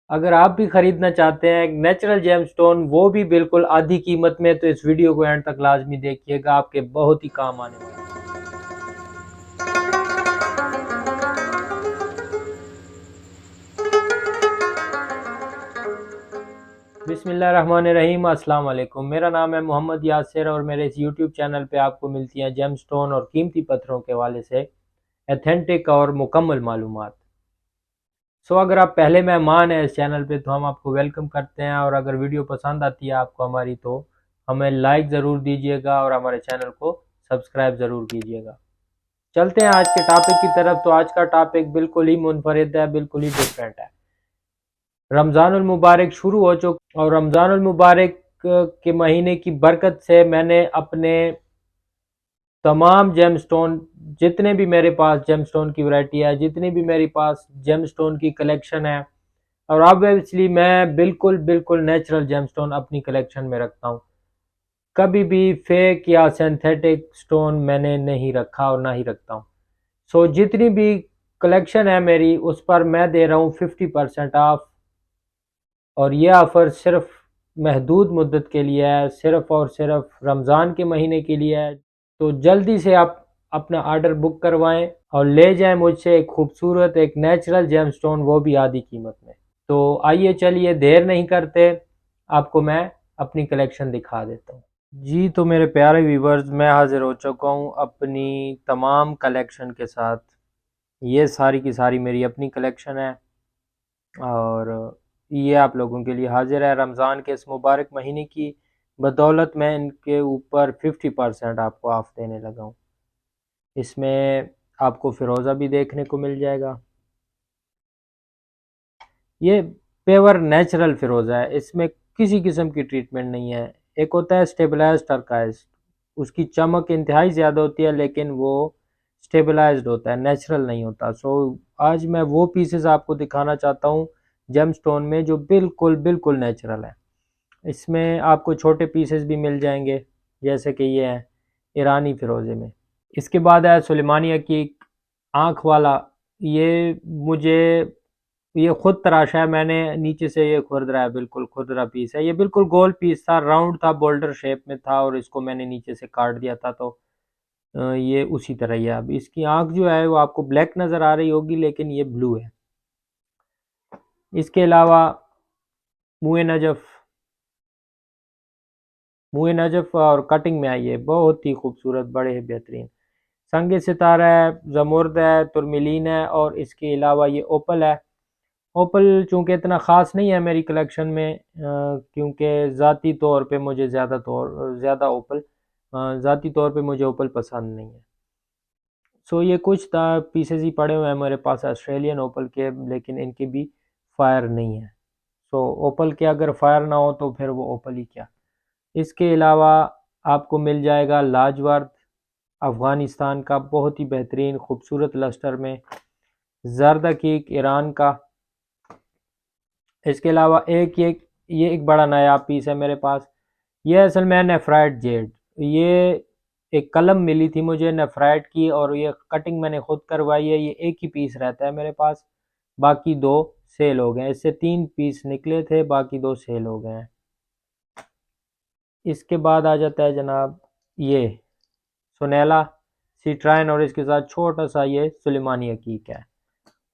अगर आप भी खरीदना चाहते हैं एक नेचुरल जेमस्टोन, वो भी बिल्कुल आधी कीमत में, तो इस वीडियो को एंड तक लाजमी देखिएगा, आपके बहुत ही काम आने वाला है। बिस्मिल्लाहिर्रहमानिर्रहीम, अस्सलाम वालेकुम। मेरा नाम है मोहम्मद यासिर और मेरे इस यूट्यूब चैनल पे आपको मिलती हैं जेमस्टोन और कीमती पत्थरों के हवाले से एथेंटिक और मुकम्मल मालूमात। अगर आप पहले मेहमान हैं इस चैनल पे तो हम आपको वेलकम करते हैं, और अगर वीडियो पसंद आती है आपको हमारी, तो हमें लाइक ज़रूर दीजिएगा और हमारे चैनल को सब्सक्राइब ज़रूर कीजिएगा। चलते हैं आज के टॉपिक की तरफ। तो आज का टॉपिक बिल्कुल ही मुनफरिद है, बिल्कुल ही डिफरेंट है। रमज़ानुल मुबारक शुरू हो चुका और रमज़ानुल मुबारक के महीने की बरकत से मैंने अपने तमाम जेमस्टोन, जितने भी मेरे पास जेमस्टोन की वैरायटी है, जितनी भी मेरे पास जेमस्टोन की कलेक्शन है, और ऑब्वियसली मैं बिल्कुल बिल्कुल नेचुरल जेमस्टोन अपनी कलेक्शन में रखता हूँ। कभी भी फेक या सिंथेटिक स्टोन मैंने नहीं रखा और ना ही रखता हूँ। जितनी भी कलेक्शन है मेरी, उस पर मैं दे रहा हूँ 50% ऑफ, और ये ऑफ़र सिर्फ महदूद मुद्दत के लिए है, सिर्फ और सिर्फ रमज़ान के महीने के लिए है। तो जल्दी से आप अपना ऑर्डर बुक करवाएं और ले जाएं मुझसे एक खूबसूरत एक नेचुरल जेमस्टोन, वो भी आधी कीमत में। तो आइए चलिए देर नहीं करते, आपको मैं अपनी कलेक्शन दिखा देता हूँ। जी तो मेरे प्यारे व्यूवर्स, मैं हाजिर हो चुका हूँ अपनी तमाम कलेक्शन के साथ। ये सारी की सारी मेरी अपनी कलेक्शन है और ये आप लोगों के लिए हाजिर है रमज़ान के इस मुबारक महीने की बदौलत। मैं इनके ऊपर 50% आपको ऑफ देने लगा हूँ। इसमें आपको फ़िरोज़ा भी देखने को मिल जाएगा। ये पेवर नेचुरल फ़िरोज़ा है, इसमें किसी किस्म की ट्रीटमेंट नहीं है। एक होता है स्टेबलाइज्ड टर्काइज़, उसकी चमक इंतहाई ज़्यादा होती है लेकिन वो स्टेबलाइज्ड होता है, नेचुरल नहीं होता। आज मैं वो पीसेस आपको दिखाना चाहता हूँ जेमस्टोन में जो बिल्कुल बिल्कुल नेचुरल है। इसमें आपको छोटे पीसेस भी मिल जाएंगे, जैसे कि ये है ईरानी फ़िरोज़े में। इसके बाद है सुलेमानिया की आँख वाला। ये मुझे ये खुद तराशा है मैंने, नीचे से ये खुरदरा है, बिल्कुल खुरदरा पीस है। ये बिल्कुल गोल पीस था, राउंड था, बोल्डर शेप में था, और इसको मैंने नीचे से काट दिया था। तो ये उसी तरह ही है। अब इसकी आँख जो है वो आपको ब्लैक नज़र आ रही होगी, लेकिन ये ब्लू है। इसके अलावा मुए नजफ़, मुए नजफ़ और कटिंग में आई है, बहुत ही खूबसूरत, बड़े ही बेहतरीन। संग सितारा है, ज़मुर्द है, तुरमिलीन है, और इसके अलावा ये ओपल है। ओपल चूँकि इतना ख़ास नहीं है मेरी कलेक्शन में, क्योंकि ज़ाती तौर पे मुझे ज़्यादा ओपल, ज़ाती तौर पे मुझे ओपल पसंद नहीं है। ये कुछ पीसेस ही पड़े हुए हैं मेरे पास ऑस्ट्रेलियन ओपल के, लेकिन इनके भी फायर नहीं है। ओपल के अगर फायर ना हो तो फिर वो ओपल ही क्या। इसके अलावा आपको मिल जाएगा लाजवर्द, अफ़गानिस्तान का बहुत ही बेहतरीन खूबसूरत लस्टर में। ज़र्दा कीक, ईरान का। इसके अलावा ये एक बड़ा नायाब पीस है मेरे पास। ये असल में नेफ्राइट जेड। ये एक कलम मिली थी मुझे नेफ्राइट की, और ये कटिंग मैंने खुद करवाई है। ये एक ही पीस रहता है मेरे पास, बाकी दो सेल हो गए। इससे 3 पीस निकले थे, बाकी 2 सेल हो गए हैं। इसके बाद आ जाता है जनाब ये सुनेला सिट्राइन, और इसके साथ छोटा सा ये सुलेमानी हकीक है।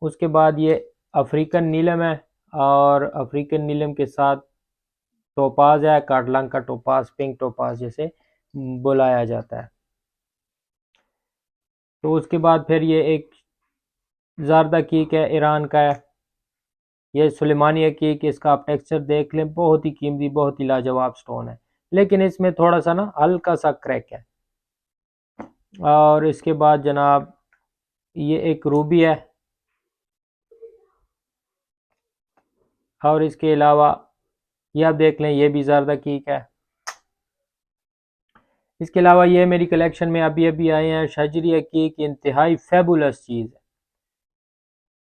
उसके बाद ये अफ्रीकन नीलम है, और अफ्रीकन नीलम के साथ टोपाज है, काटलांका टोपाज, पिंक टोपाज जैसे बुलाया जाता है। तो उसके बाद फिर ये एक ज़ारदा कीक है, ईरान का है। ये सुलेमानिया कीक, इसका आप टेक्सचर देख लें, बहुत ही कीमती, बहुत ही लाजवाब स्टोन है, लेकिन इसमें थोड़ा सा ना हल्का सा क्रैक है। और इसके बाद जनाब ये एक रूबी है, और इसके अलावा ये आप देख लें, ये भी ज़ारदा कीक है। इसके अलावा ये मेरी कलेक्शन में अभी अभी आए हैं शजरी हकीक, इंतहाई फेबुलस चीज़ है।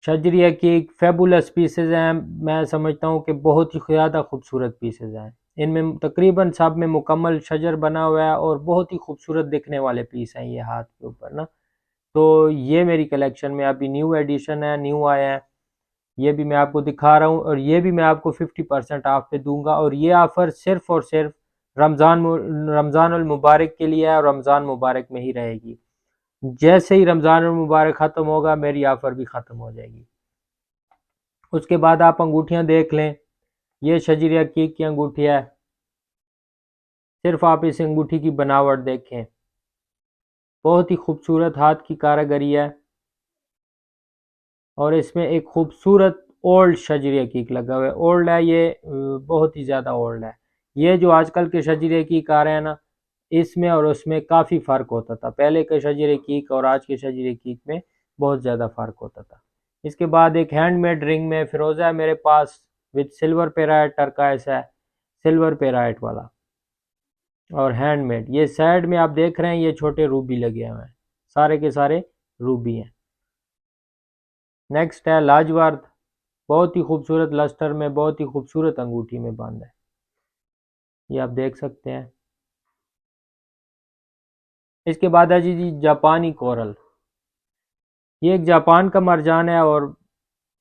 शजरी हकीक फेबुलस पीसेज हैं, मैं समझता हूँ कि बहुत ही ज़्यादा खूबसूरत पीसेज हैं। इनमें तकरीबन सब में मुकम्मल शजर बना हुआ है, और बहुत ही खूबसूरत दिखने वाले पीस हैं ये हाथ के ऊपर ना। तो ये मेरी कलेक्शन में अभी न्यू एडिशन है, न्यू आया है। ये भी मैं आपको दिखा रहा हूँ, और ये भी मैं आपको 50% ऑफ पे दूंगा। और ये ऑफ़र सिर्फ़ और सिर्फ रमज़ानुल मुबारक के लिए है, और रमज़ान मुबारक में ही रहेगी। जैसे ही रमज़ानुल मुबारक ख़त्म होगा, मेरी ऑफ़र भी ख़त्म हो जाएगी। उसके बाद आप अंगूठियाँ देख लें। ये शजीर हकीक की अंगूठी है। सिर्फ आप इस अंगूठी की बनावट देखें, बहुत ही खूबसूरत हाथ की कारीगरी है, और इसमें एक खूबसूरत ओल्ड शजीर हकीक लगा हुआ है। ओल्ड है ये, बहुत ही ज़्यादा ओल्ड है। ये जो आजकल के शजीर हकीक आ रहे हैं ना, इसमें और उसमें काफ़ी फ़र्क होता था। पहले के शजीर हकीक और आज के शजीर हकीक में बहुत ज़्यादा फ़र्क होता था। इसके बाद एक हैंडमेड रिंग में फ़िरोज़ा है मेरे पास, विद सिल्वर पेराइट टर्काइस है, सिल्वर पेराइट वाला, और हैंडमेड। ये साइड में आप देख रहे हैं, ये छोटे रूबी लगे हुए हैं, सारे के सारे रूबी हैं। नेक्स्ट है लाजवर्द, बहुत ही खूबसूरत लस्टर में, बहुत ही खूबसूरत अंगूठी में बांधा है, ये आप देख सकते हैं। इसके बाद है जी जापानी कोरल। ये एक जापान का मरजान है, और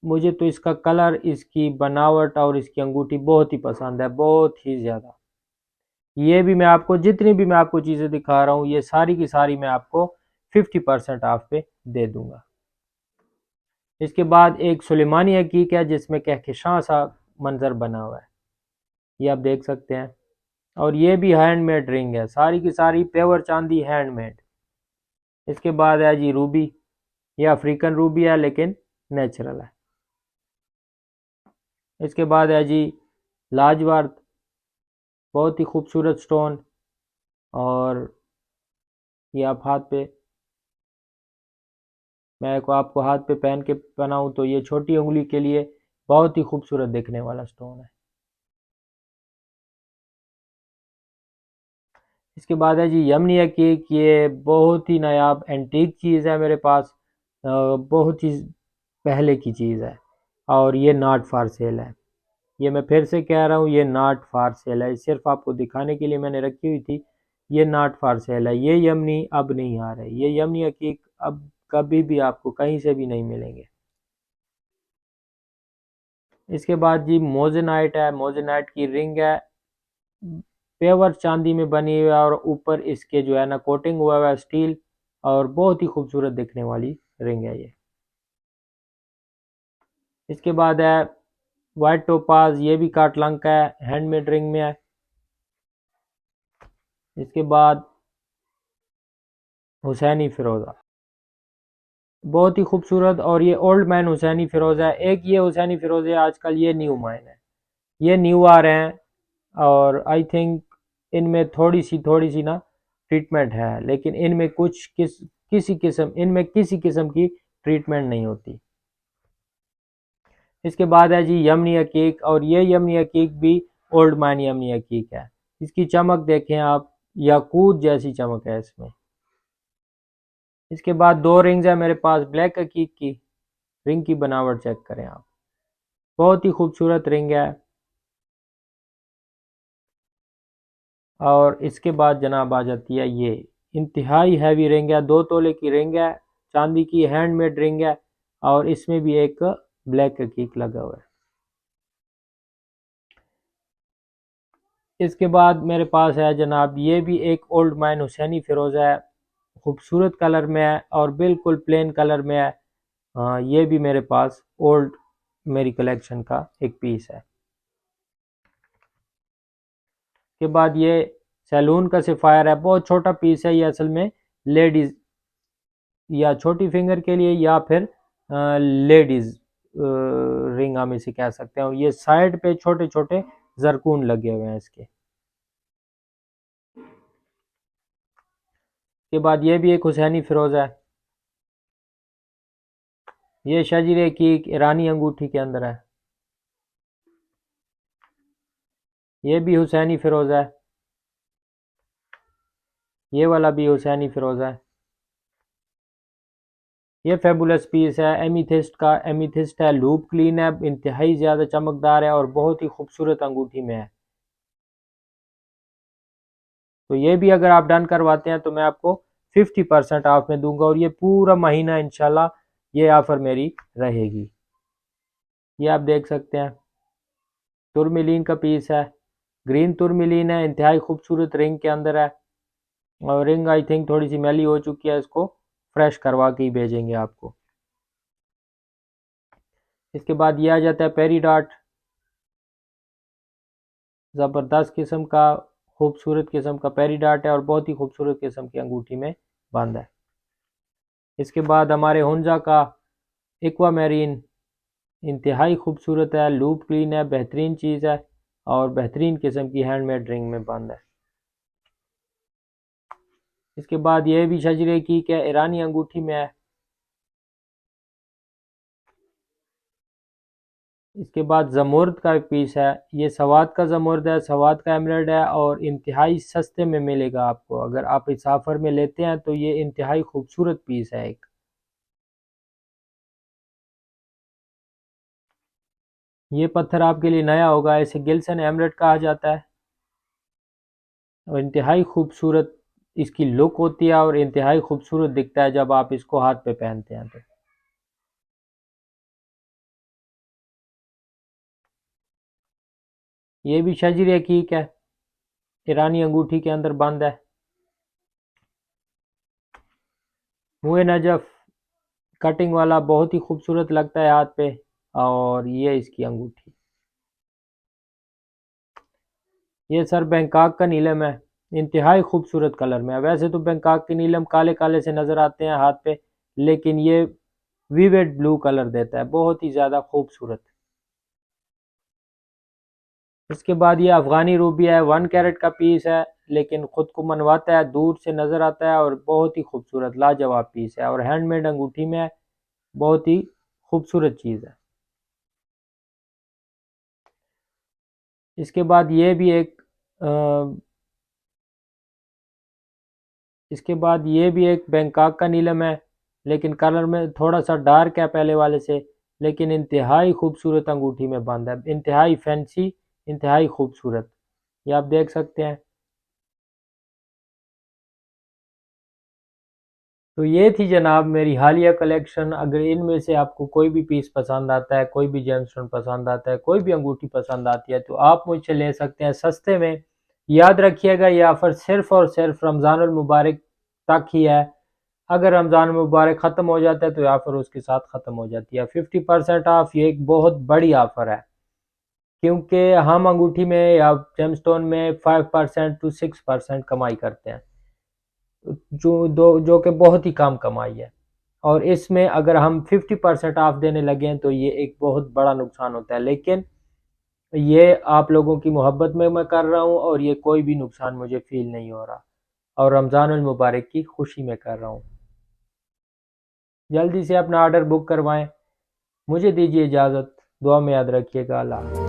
मुझे तो इसका कलर, इसकी बनावट और इसकी अंगूठी बहुत ही पसंद है, बहुत ही ज़्यादा। ये भी मैं आपको, जितनी भी मैं आपको चीज़ें दिखा रहा हूँ, ये सारी की सारी मैं आपको 50% ऑफ पे दे दूंगा। इसके बाद एक सुलेमानी हकीक है, जिसमें कहकशां सा मंजर बना हुआ है, ये आप देख सकते हैं। और ये भी हैंडमेड रिंग है, सारी की सारी प्योर चांदी हैंडमेड। इसके बाद है जी रूबी, ये अफ्रीकन रूबी है लेकिन नेचुरल है। इसके बाद है जी लाजवर्द, बहुत ही खूबसूरत स्टोन, और ये आप हाथ पे, मैं को आपको हाथ पे पहन के पहनाऊँ तो ये छोटी उंगली के लिए बहुत ही खूबसूरत दिखने वाला स्टोन है। इसके बाद है जी यमनी हकीक, ये बहुत ही नायाब एंटीक चीज़ है मेरे पास, बहुत ही पहले की चीज़ है, और ये नॉट फॉर सेल है। ये मैं फिर से कह रहा हूँ, ये नॉट फॉर सेल है, सिर्फ आपको दिखाने के लिए मैंने रखी हुई थी। ये नॉट फॉर सेल है, ये यमनी अब नहीं आ रहे, ये यमनी हकीक अब कभी भी आपको कहीं से भी नहीं मिलेंगे। इसके बाद जी मोजेनाइट है, मोजेनाइट की रिंग है, पेवर चांदी में बनी हुई है, और ऊपर इसके जो है ना कोटिंग हुआ है स्टील, और बहुत ही खूबसूरत दिखने वाली रिंग है ये। इसके बाद है वाइट टोपाज, ये भी काटलंका है, हैंडमेड रिंग में है। इसके बाद हुसैनी फिरोज़ा, बहुत ही खूबसूरत, और ये ओल्ड मैन हुसैनी फिरोज़ा है। एक ये हुसैनी फिरोज़े आजकल ये न्यू माइन है, ये न्यू आ रहे हैं, और आई थिंक इनमें थोड़ी सी ना ट्रीटमेंट है, लेकिन इनमें किसी किस्म की ट्रीटमेंट नहीं होती। इसके बाद है जी यमनी हकीक, और ये यमनी हकीक भी ओल्ड मैन यमनी हकीक है। इसकी चमक देखें आप, याकूत जैसी चमक है इसमें। इसके बाद दो रिंग्स है मेरे पास ब्लैक हकीक की, रिंग की बनावट चेक करें आप, बहुत ही खूबसूरत रिंग है। और इसके बाद जनाब आ जाती है ये इंतहाई हैवी रिंग है, 2 तोले की रिंग है, चांदी की हैंडमेड रिंग है, और इसमें भी एक ब्लैक हकीक लगा हुआ है। इसके बाद मेरे पास है जनाब, ये भी एक ओल्ड मैन हुसैनी फिरोज़ा है, खूबसूरत कलर में है, और बिल्कुल प्लेन कलर में है। ये भी मेरे पास ओल्ड, मेरी कलेक्शन का एक पीस है। के बाद ये सैलून का सिफायर है, बहुत छोटा पीस है ये, असल में लेडीज़ या छोटी फिंगर के लिए, या फिर लेडीज़ रिंग हम इसे कह सकते हैं। और ये साइड पे छोटे छोटे जरकून लगे हुए हैं इसके। के बाद ये भी एक हुसैनी फिरोज़ा है, ये शजीरे की एक ईरानी अंगूठी के अंदर है। ये भी हुसैनी फिरोज़ा है, ये वाला भी हुसैनी फिरोज़ा है। ये फेबुलस पीस है एमीथिस्ट का, एमीथिस्ट है, लूप क्लीन है, इंतहाई ज़्यादा चमकदार है, और बहुत ही खूबसूरत अंगूठी में है। तो ये भी अगर आप डन करवाते हैं तो मैं आपको 50% ऑफ में दूंगा, और ये पूरा महीना इंशाल्लाह ये ऑफ़र मेरी रहेगी। ये आप देख सकते हैं, तुरमिलीन का पीस है, ग्रीन तुरमिलीन है, इंतहाई खूबसूरत रिंग के अंदर है। और रिंग आई थिंक थोड़ी सी मैली हो चुकी है, इसको फ्रेश करवा के ही भेजेंगे आपको। इसके बाद ये आ जाता है पेरीडॉट, ज़बरदस्त किस्म का, खूबसूरत किस्म का पेरीडॉट है और बहुत ही खूबसूरत किस्म की अंगूठी में बंद है। इसके बाद हमारे हुंजा का एक्वा मैरीन, इंतहाई खूबसूरत है, लूप क्लीन है, बेहतरीन चीज़ है और बेहतरीन किस्म की हैंडमेड रिंग में बंद है। इसके बाद ये भी शजरे की क्या ईरानी अंगूठी में है। इसके बाद जमुर्द का एक पीस है, ये सवाद का जमुर्द है, सवाद का एमरल्ड है और इंतहाई सस्ते में मिलेगा आपको। अगर आप इस ऑफर में लेते हैं तो ये इंतहाई खूबसूरत पीस है एक। ये पत्थर आपके लिए नया होगा, इसे गिल्सन एमरल्ड कहा जाता है और इंतहाई खूबसूरत इसकी लुक होती है और इंतहाई खूबसूरत दिखता है जब आप इसको हाथ पे पहनते हैं तो। ये भी शजीर हकीक है, ईरानी अंगूठी के अंदर बंद है। मुए नजफ कटिंग वाला, बहुत ही खूबसूरत लगता है हाथ पे। और ये इसकी अंगूठी, ये सर बैंकॉक का नीलम है, इंतहाई खूबसूरत कलर में है। वैसे तो बैंकॉक के नीलम काले काले से नज़र आते हैं हाथ पे, लेकिन ये विवेट ब्लू कलर देता है, बहुत ही ज़्यादा खूबसूरत। इसके बाद ये अफ़गानी रूबी है, 1 कैरेट का पीस है, लेकिन ख़ुद को मनवाता है, दूर से नज़र आता है और बहुत ही खूबसूरत लाजवाब पीस है और हैंडमेड अंगूठी में है, बहुत ही खूबसूरत चीज़ है। इसके बाद ये भी एक इसके बाद ये भी एक बैंकॉक का नीलम है, लेकिन कलर में थोड़ा सा डार्क है पहले वाले से, लेकिन इंतहाई खूबसूरत अंगूठी में बंद है, इंतहाई फैंसी, इंतहाई खूबसूरत। ये आप देख सकते हैं। तो ये थी जनाब मेरी हालिया कलेक्शन। अगर इनमें से आपको कोई भी पीस पसंद आता है, कोई भी जेमस्टोन पसंद आता है, कोई भी अंगूठी पसंद आती है तो आप मुझसे ले सकते हैं सस्ते में। याद रखिएगा ये ऑफ़र सिर्फ़ और सिर्फ रमज़ानुल मुबारक तक ही है। अगर रमज़ान मुबारक ख़त्म हो जाता है तो ये ऑफ़र उसके साथ ख़त्म हो जाती है। 50% ऑफ ये एक बहुत बड़ी ऑफ़र है, क्योंकि हम अंगूठी में या जेमस्टोन में 5% टू 6% कमाई करते हैं, जो कि बहुत ही कम कमाई है। और इसमें अगर हम 50% ऑफ देने लगे तो ये एक बहुत बड़ा नुकसान होता है, लेकिन ये आप लोगों की मोहब्बत में मैं कर रहा हूँ और ये कोई भी नुकसान मुझे फील नहीं हो रहा, और रमज़ानुल मुबारक की खुशी में कर रहा हूँ। जल्दी से अपना ऑर्डर बुक करवाएं। मुझे दीजिए इजाज़त, दुआ में याद रखिएगा। अल्लाह।